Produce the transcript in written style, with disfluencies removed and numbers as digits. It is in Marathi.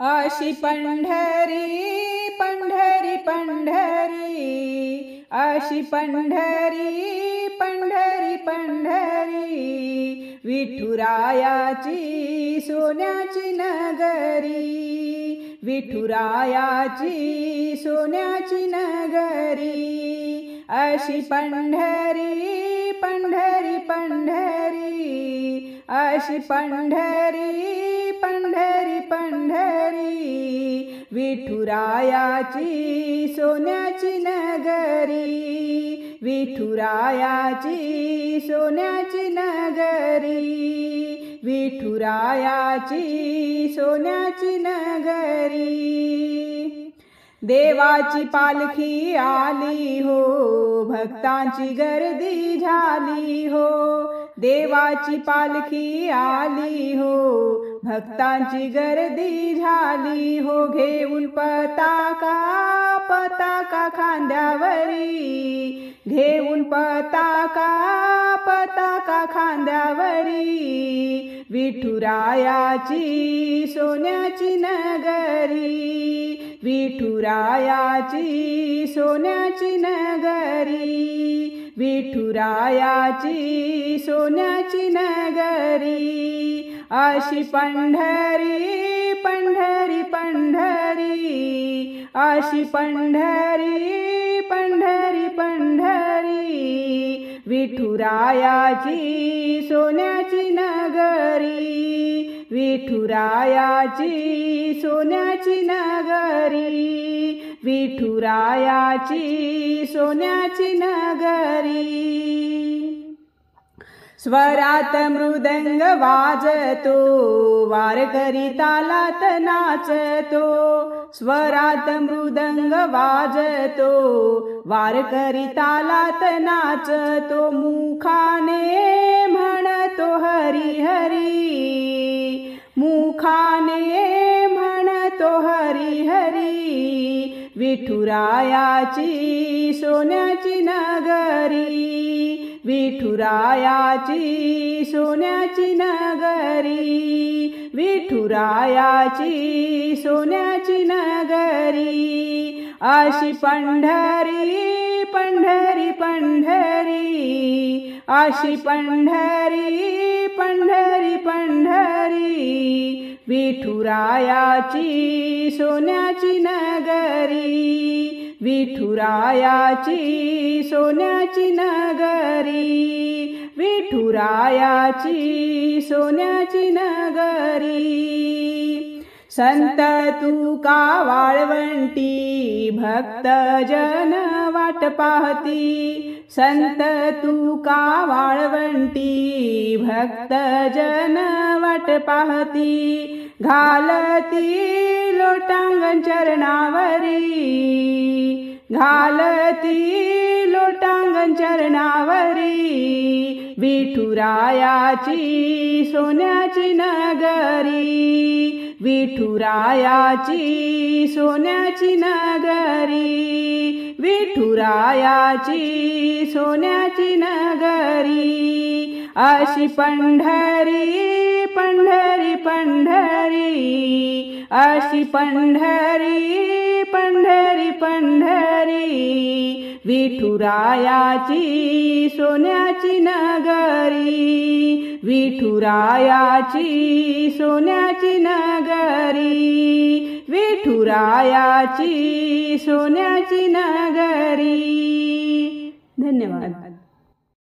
अशी पंढरी पंढरी पंढरी, अशी पंढरी पंढरी पंढरी, विठुरायाची सोन्याची नगरी, विठुरायाची सोन्याची नगरी। अशी पंढरी पंढरी पंढरी, अशी पंढरी पंढरी पंढरी, विठुरायाची सोन्याची नगरी, विठुरायाची सोन्याची नगरी, विठुरायाची सोन्याची नगरी। देवाची पालखी आली हो, भक्तांची गर्दी झाली हो, देवाची पालखी आली हो, भक्तांची गर्दी झाली हो। घेऊन पताका पताका खांद्यावरी, घेऊन पताका पताका खांद्यावरी, विठुरायाची सोन्याची नगरी, विठुरायाची सोन्याची नगरी, विठुरायाची सोन्याची नगरी। अशी पंढरी पंढरी पंढरी, अशी पंढरी पंढरी पंढरी, विठुरायाची सोन्याची नगरी, विठुरायाची सोन्याची नगरी, विठुरायाची सोन्याची नगरी। स्वरात मृदंग वाजतो, वारकरी तालात नाचतो, स्वरात मृदंग वाजतो, वारकरी तालात नाचतो, मुखाने म्हणतो हरी हरी, मुखाने म्हणतो हरी हरी, विठुरायाची सोन्याची नगरी, विठुरायाची सोन्याची नगरी, विठुरायाची सोन्याची नगरी। अशी पंढरी पंढरी पंढरी, अशी पंढरी पंढरी पंढरी, विठुरायाची सोन्याची नगरी, विठुरायाची सोन्याची नगरी, विठुरायाची सोन्याची नगरी। संत तुका वाळवंटी, भक्त जन वाट पाहती, संत तुका वाळवंटी, भक्त जन वाट पाहती, घालती लोटांगण चरणावरी, घालती लोटांगण चरणावरी, विठुरायाची सोन्याची नगरी, विठुरायाची सोन्याची नगरी, विठुरायाची सोन्याची नगरी। अशी पंढरी पंढरी पंढरी, अशी पंढरी पंढरी पंढरी, विठुरायाची सोन्याची नगरी, विठुरायाची सोन्याची नगरी, विठुरायाची सोन्याची नगरी। धन्यवाद।